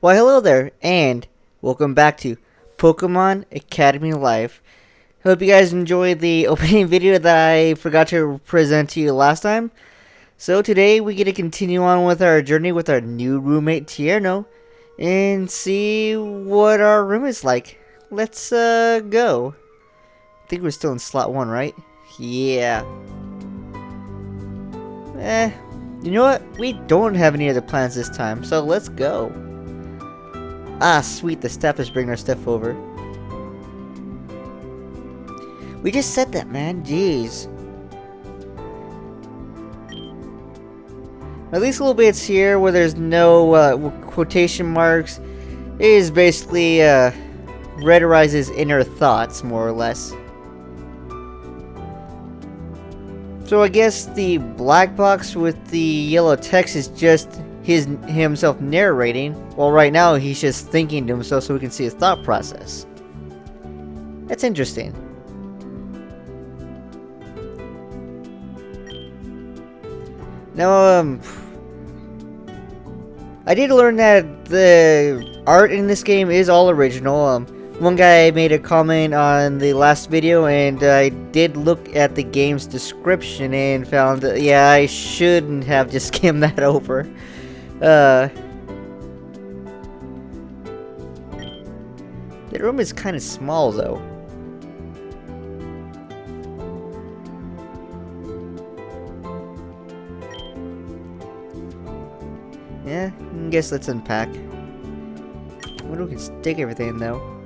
Well, hello there, and welcome back to Pokemon Academy Live. Hope you guys enjoyed the opening video that I forgot to present to you last time. So today we get to continue on with our journey with our new roommate Tierno and see what our room is like. Let's go. I think we're still in slot 1, right? Yeah. You know what? We don't have any other plans this time, so let's go. Ah, sweet, the staff is bringing our stuff over. We just said that, man. Jeez. At least little bits here where there's no quotation marks. It is basically Redoriz's inner thoughts, more or less. So I guess the black box with the yellow text is just himself narrating. Well, right now he's just thinking to himself so we can see his thought process. That's interesting. Now, I did learn that the art in this game is all original. One guy made a comment on the last video, and I did look at the game's description and found that, yeah, I shouldn't have just skimmed that over. The room is kind of small, though. Yeah, I guess let's unpack. I wonder if we can stick everything, though.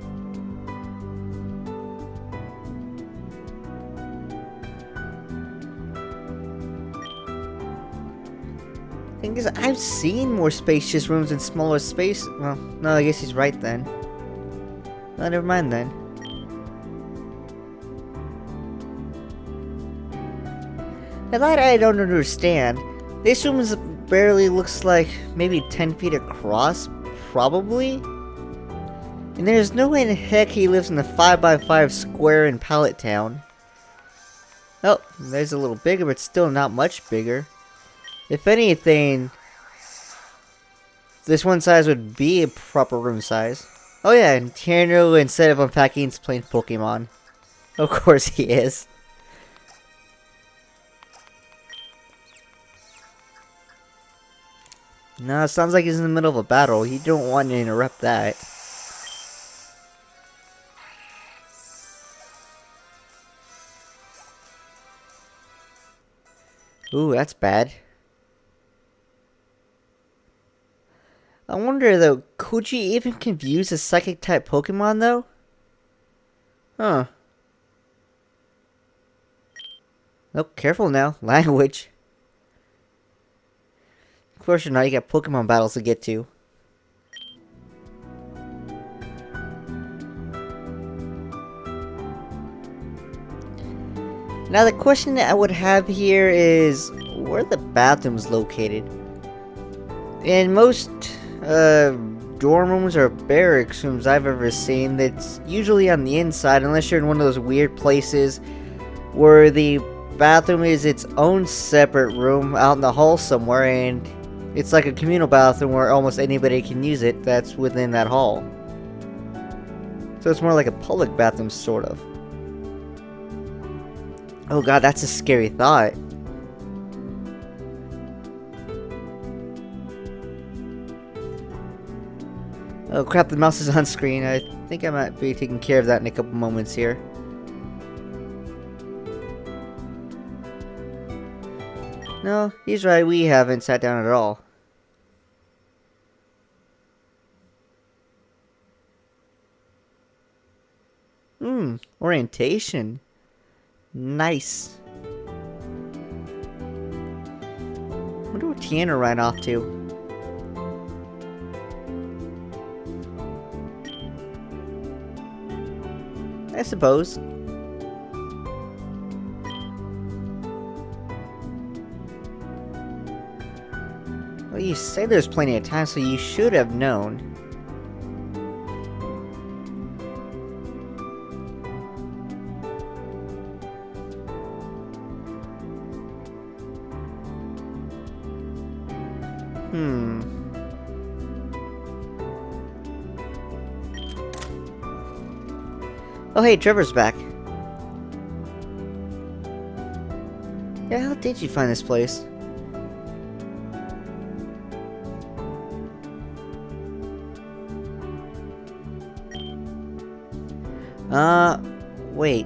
Thing is, I've seen more spacious rooms in smaller space. Well, no, I guess he's right then. Oh, never mind then. A lot I don't understand. This room barely looks like maybe 10 feet across, probably? And there's no way in heck he lives in the 5x5 square in Pallet Town. Oh, there's a little bigger, but still not much bigger. If anything, this one size would be a proper room size. Oh yeah, and Tierno, instead of unpacking, is playing Pokemon. Of course he is. No, it sounds like he's in the middle of a battle. You don't want to interrupt that. Ooh, that's bad. I wonder though, could you even confuse a psychic type Pokemon though? Huh. Oh, careful now. Language. Of course you're not, you got Pokemon battles to get to. Now the question that I would have here is, where are the bathrooms located? In most dorm rooms or barracks rooms I've ever seen, that's usually on the inside, unless you're in one of those weird places where the bathroom is its own separate room out in the hall somewhere, and it's like a communal bathroom where almost anybody can use it that's within that hall. So it's more like a public bathroom, sort of. Oh god, that's a scary thought. Oh crap, the mouse is on screen. I think I might be taking care of that in a couple moments here. No, he's right, we haven't sat down at all. Orientation. Nice. Wonder what Tiana ran off to. I suppose. Well, you say there's plenty of time, so you should have known. Oh hey, Trevor's back. Yeah, how did you find this place? Wait.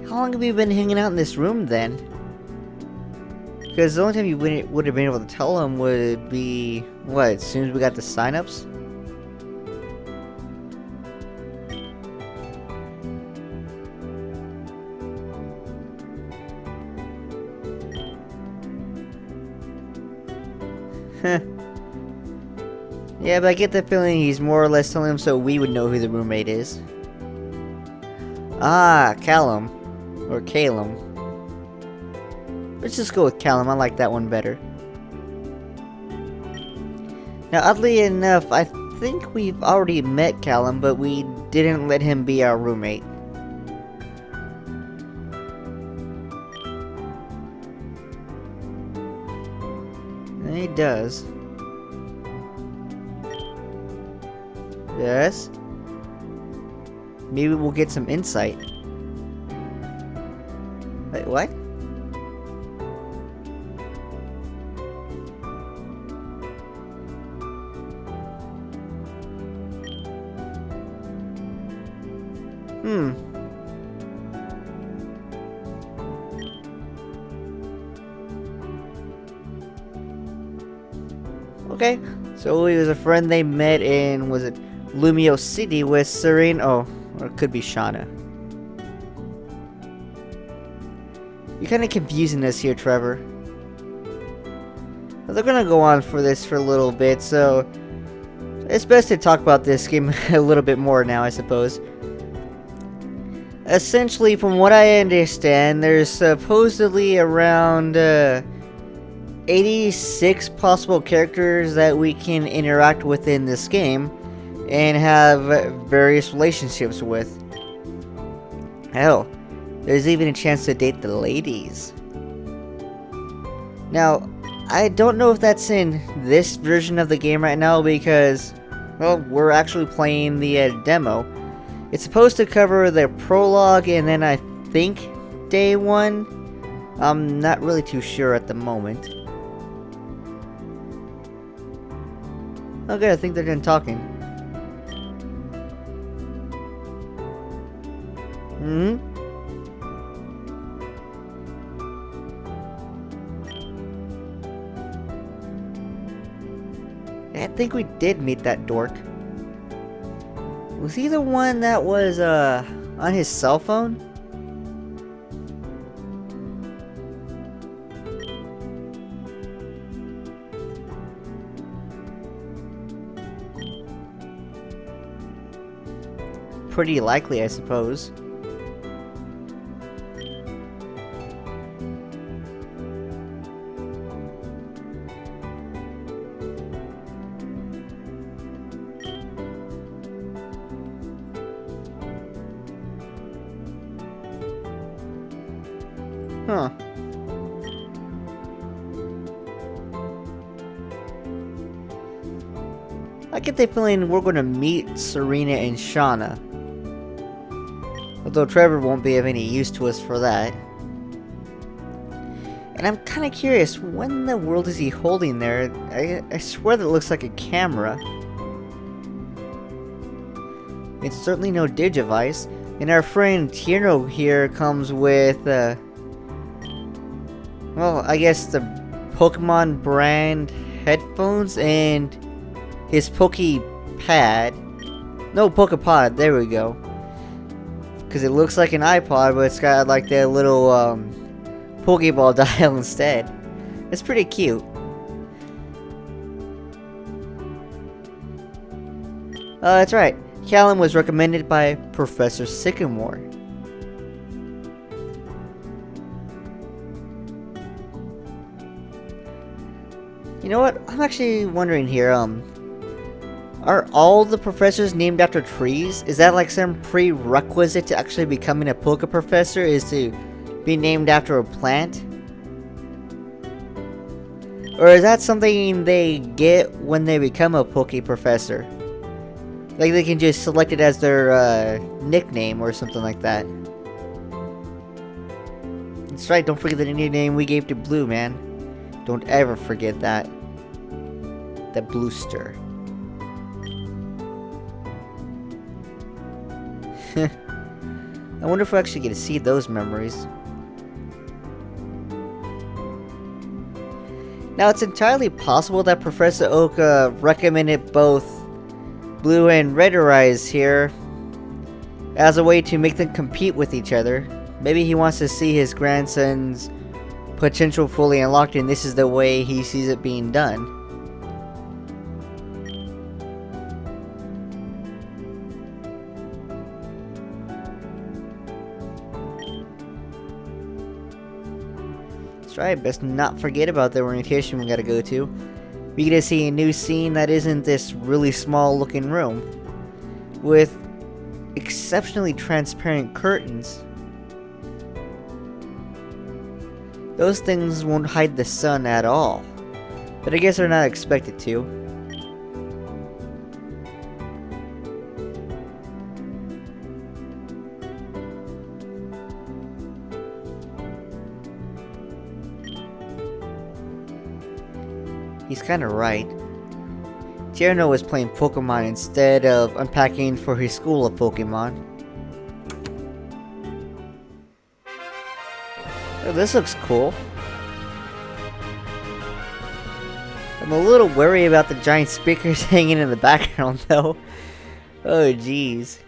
How long have you been hanging out in this room then? Because the only time you would have been able to tell him would be, what, as soon as we got the signups? Heh. Yeah, but I get the feeling he's more or less telling him so we would know who the roommate is. Ah, Callum. Or Calum. Let's just go with Callum, I like that one better. Now, oddly enough, I think we've already met Callum, but we didn't let him be our roommate. And he does. Yes. Maybe we'll get some insight. Wait, what? Okay, so he was a friend they met in, was it Lumio City with Serene? Oh, or it could be Shauna. You're kind of confusing us here, Trevor. Well, they're gonna go on for this for a little bit, so it's best to talk about this game a little bit more now, I suppose. Essentially, from what I understand, there's supposedly around 86 possible characters that we can interact with in this game and have various relationships with. Hell, there's even a chance to date the ladies. Now, I don't know if that's in this version of the game right now because, well, we're actually playing the demo. It's supposed to cover the prologue and then I think day 1. I'm not really too sure at the moment. Okay, I think they're done talking. I think we did meet that dork. Was he the one that was on his cell phone? Pretty likely, I suppose. Huh. I get the feeling we're gonna meet Serena and Shauna. Although Trevor won't be of any use to us for that. And I'm kinda curious, what in the world is he holding there? I swear that looks like a camera. It's certainly no Digivice. And our friend Tierno here comes with, well, I guess the Pokemon brand headphones and his Pokepad. No, Pokepod, there we go. Because it looks like an iPod, but it's got like that little Pokeball dial instead. It's pretty cute. That's right. Callum was recommended by Professor Sycamore. You know what? I'm actually wondering here, are all the professors named after trees? Is that like some prerequisite to actually becoming a Poke Professor, is to be named after a plant? Or is that something they get when they become a Poke Professor? Like they can just select it as their nickname or something like that. That's right, don't forget the nickname we gave to Blue, man. Don't ever forget that. The Bluester. I wonder if we actually get to see those memories. Now, it's entirely possible that Professor Oak recommended both Blue and Red Arise here as a way to make them compete with each other. Maybe he wants to see his grandson's potential fully unlocked, and this is the way he sees it being done. That's right, best not forget about the orientation we gotta go to. We get to see a new scene that isn't this really small looking room with exceptionally transparent curtains. Those things won't hide the sun at all, but I guess they're not expected to. He's kinda right. Tierno was playing Pokemon instead of unpacking for his school of Pokemon. Oh, this looks cool. I'm a little worried about the giant speakers hanging in the background though. Oh jeez.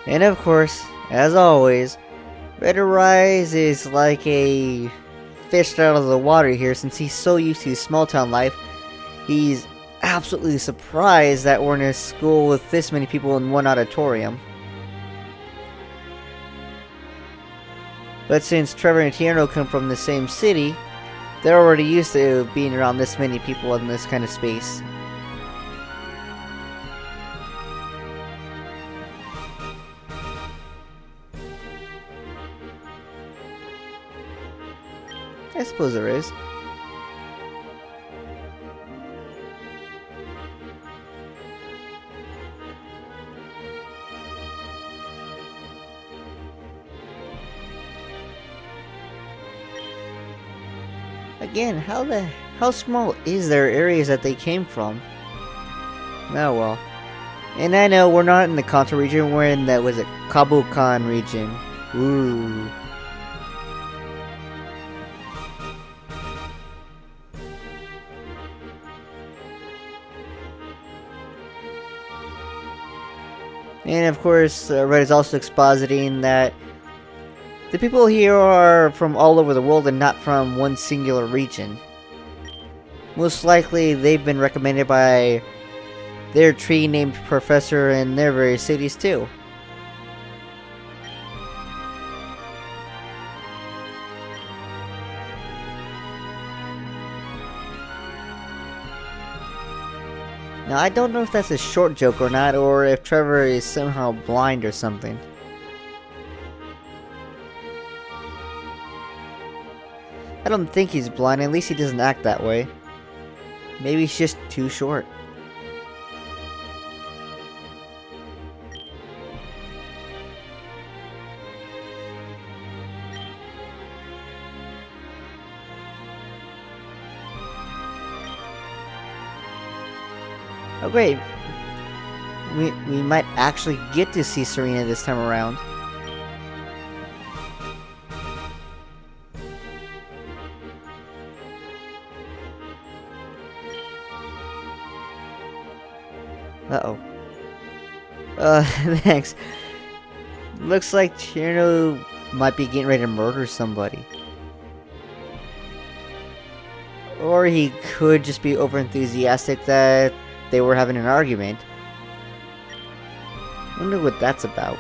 And of course, as always, Red Arise is like a fish out of the water here since he's so used to small town life. He's absolutely surprised that we're in a school with this many people in one auditorium. But since Trevor and Tierno come from the same city, they're already used to being around this many people in this kind of space. I suppose there is. Again, how small is their areas that they came from? Oh well. And I know we're not in the Kanto region, we're in the, was it, Kabukan region. Ooh. And of course, Red is also expositing that the people here are from all over the world and not from one singular region. Most likely, they've been recommended by their tree-named professor in their various cities too. Now, I don't know if that's a short joke or not, or if Trevor is somehow blind or something. I don't think he's blind, at least he doesn't act that way. Maybe he's just too short. Oh great, we might actually get to see Serena this time around. Uh-oh. Thanks. Looks like Tierno might be getting ready to murder somebody. Or he could just be overenthusiastic that they were having an argument. Wonder what that's about.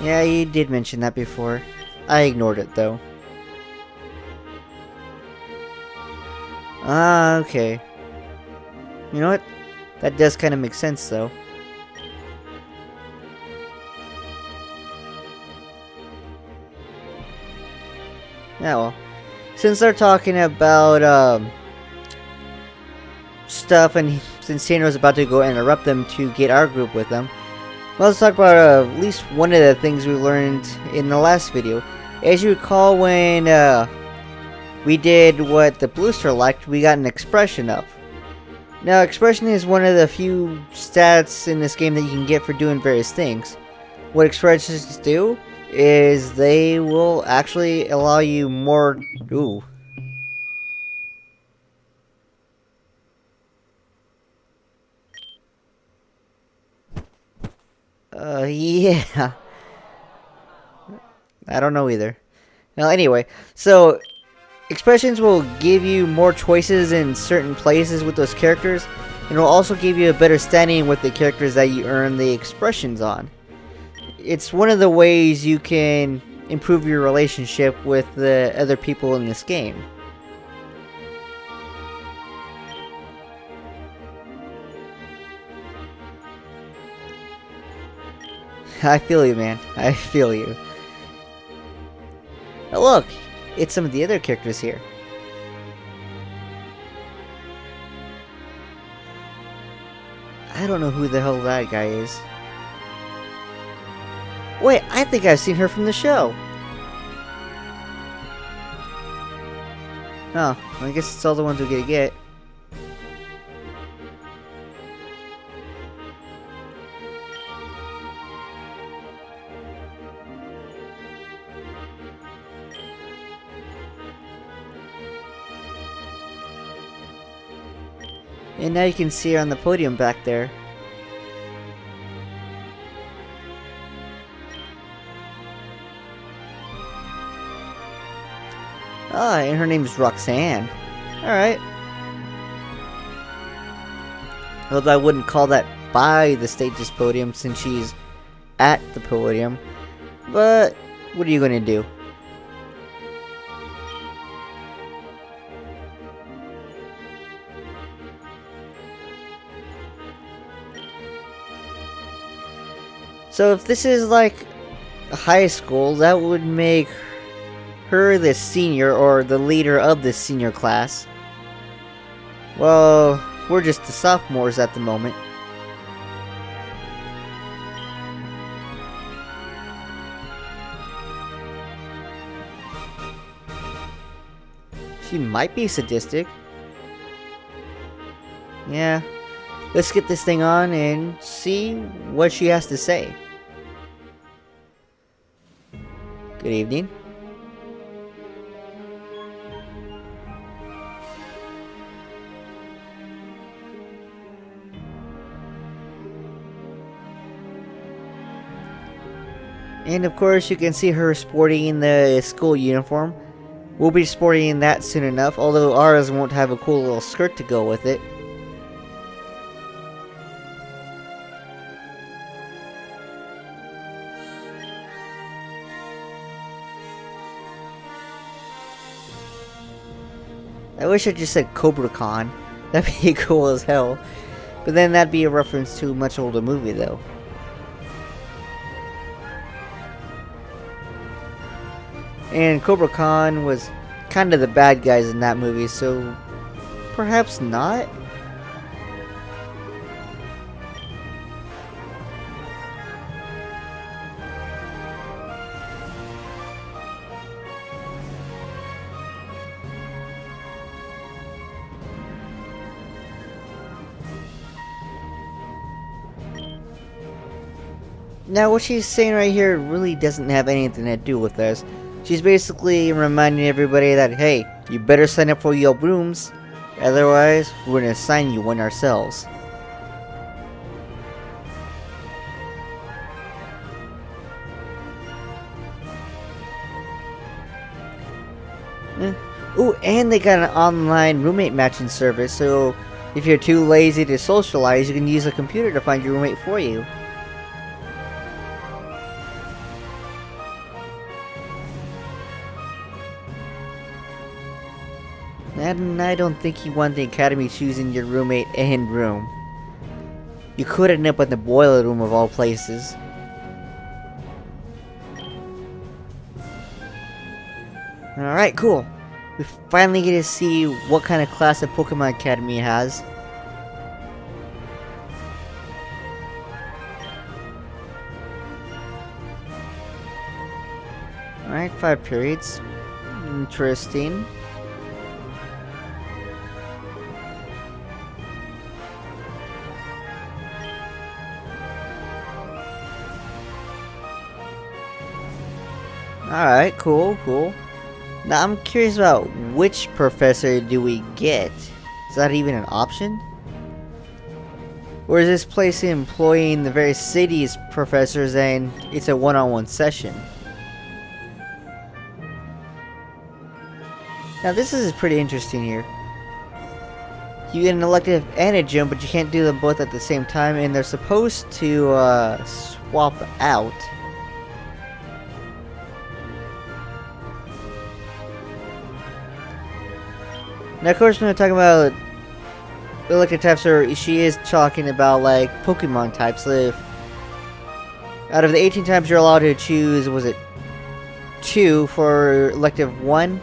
Yeah, you did mention that before. I ignored it though. Ah, okay. You know what? That does kind of make sense though. Yeah, well, since they're talking about stuff, and since Sandro's about to go interrupt them to get our group with them, let's talk about at least one of the things we learned in the last video. As you recall, when we did what the Bluester liked, we got an expression up. Now, expression is one of the few stats in this game that you can get for doing various things. What expressions do is they will actually allow you more... Ooh. Yeah. I don't know either. Well, anyway, so expressions will give you more choices in certain places with those characters, and will also give you a better standing with the characters that you earn the expressions on. It's one of the ways you can improve your relationship with the other people in this game. I feel you, man. I feel you. Oh, look! It's some of the other characters here. I don't know who the hell that guy is. Wait, I think I've seen her from the show. Oh, I guess it's all the ones we're gonna get. And now you can see her on the podium back there. Ah, and her name's Roxanne. Alright. Although I wouldn't call that by the stage's podium since she's at the podium. But, what are you gonna do? So if this is like a high school, that would make her the senior, or the leader of the senior class. Well, we're just the sophomores at the moment. She might be sadistic. Yeah. Let's get this thing on and see what she has to say. Good evening. And of course you can see her sporting the school uniform. We'll be sporting that soon enough, although ours won't have a cool little skirt to go with it. I wish I just said Cobra Con. That'd be cool as hell. But then that'd be a reference to a much older movie though. And Cobra Khan was kind of the bad guys in that movie, so perhaps not? Now what she's saying right here really doesn't have anything to do with us. She's basically reminding everybody that, hey, you better sign up for your rooms, otherwise we're gonna assign you one ourselves. Ooh, and they got an online roommate matching service, so if you're too lazy to socialize, you can use a computer to find your roommate for you. And I don't think you want the academy choosing your roommate and room. You could end up in the boiler room of all places. Alright, cool. We finally get to see what kind of class the Pokemon Academy has. Alright, 5 periods. Interesting. Alright, cool. Now I'm curious about which professor do we get? Is that even an option? Or is this place employing the various city's professors and it's a one-on-one session? Now this is pretty interesting here. You get an elective and a gym, but you can't do them both at the same time, and they're supposed to swap out. Now, of course, when we're talking about elective types, she is talking about like Pokemon types. So if out of the 18 types you're allowed to choose, was it 2 for elective 1,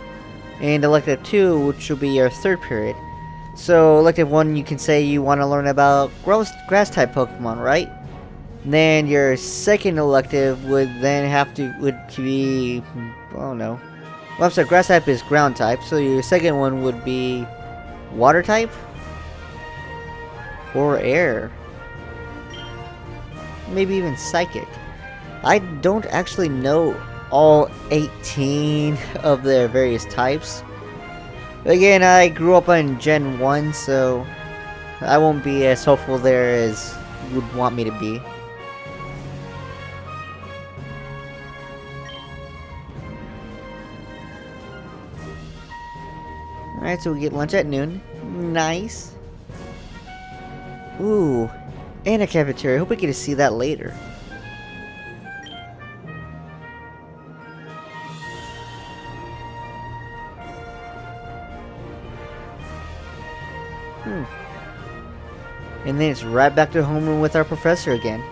and elective 2, which will be your 3rd period. So elective 1, you can say you want to learn about grass type Pokemon, right? And then your 2nd elective would then would be, I don't know. Well, I'm sorry, grass type is ground type, so your 2nd one would be water type? Or air? Maybe even psychic. I don't actually know all 18 of their various types. Again, I grew up on Gen 1, so I won't be as helpful there as you would want me to be. Alright, so we get lunch at noon. Nice. Ooh, and a cafeteria. I hope we get to see that later. And then it's right back to homeroom with our professor again.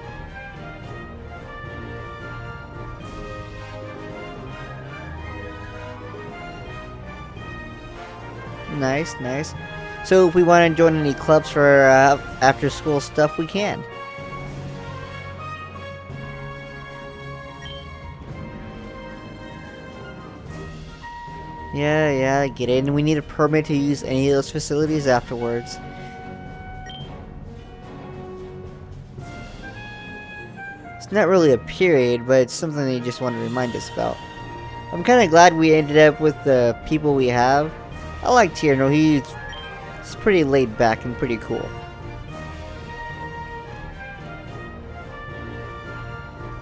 Nice. So if we want to join any clubs for after school stuff, we can. Yeah, I get it. And we need a permit to use any of those facilities afterwards. It's not really a period, but it's something they just want to remind us about. I'm kind of glad we ended up with the people we have. I like Tierno. He's pretty laid back and pretty cool.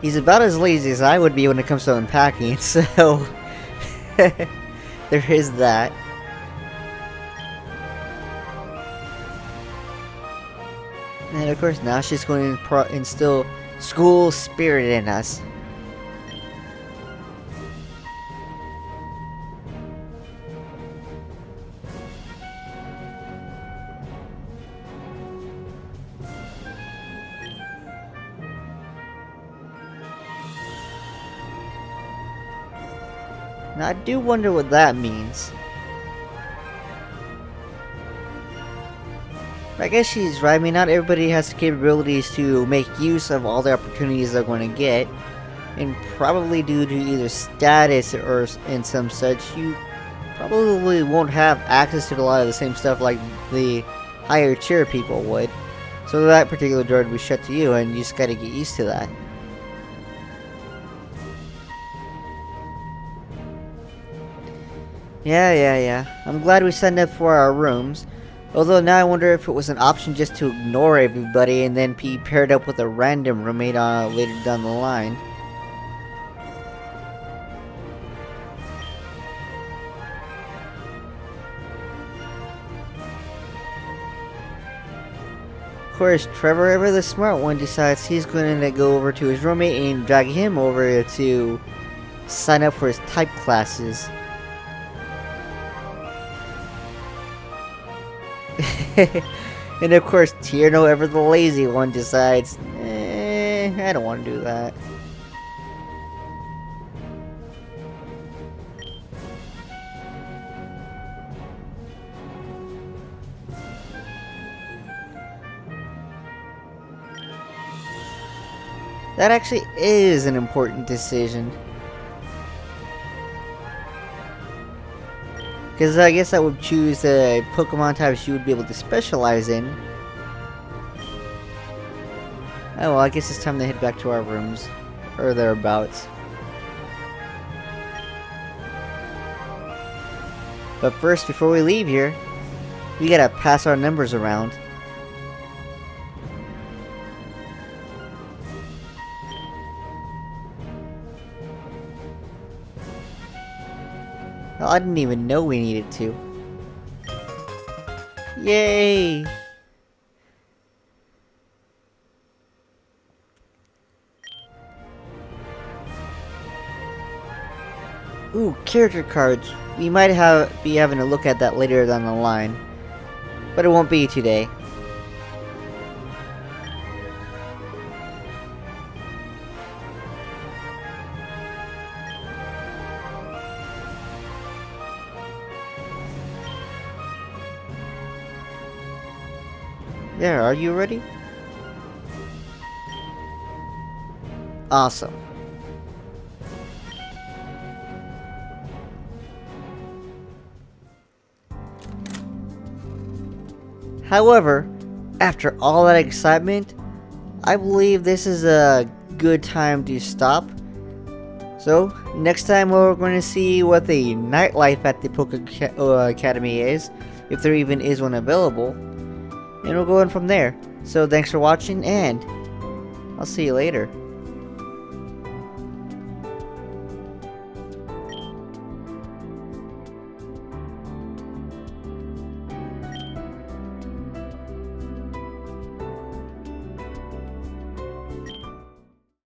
He's about as lazy as I would be when it comes to unpacking, so there is that. And of course now she's going to instill school spirit in us. Now I do wonder what that means. I guess she's right. I mean, not everybody has the capabilities to make use of all the opportunities they're going to get. And probably due to either status or in some such, you probably won't have access to a lot of the same stuff like the higher tier people would. So that particular door would be shut to you, and you just gotta get used to that. Yeah. I'm glad we signed up for our rooms. Although now I wonder if it was an option just to ignore everybody and then be paired up with a random roommate later down the line. Of course, Trevor, ever the smart one, decides he's going to go over to his roommate and drag him over to sign up for his type classes. And of course, Tierno, ever the lazy one, decides, I don't want to do that. That actually is an important decision. Because I guess I would choose the Pokemon types you would be able to specialize in. Oh well, I guess it's time to head back to our rooms. Or thereabouts. But first, before we leave here, we gotta pass our numbers around. Well, I didn't even know we needed to. Yay! Ooh, character cards. We might be having a look at that later down the line. But it won't be today. There, are you ready? Awesome. However, after all that excitement, I believe this is a good time to stop. So, next time we're going to see what the nightlife at the Academy is, if there even is one available, and we'll go in from there. So thanks for watching, and I'll see you later.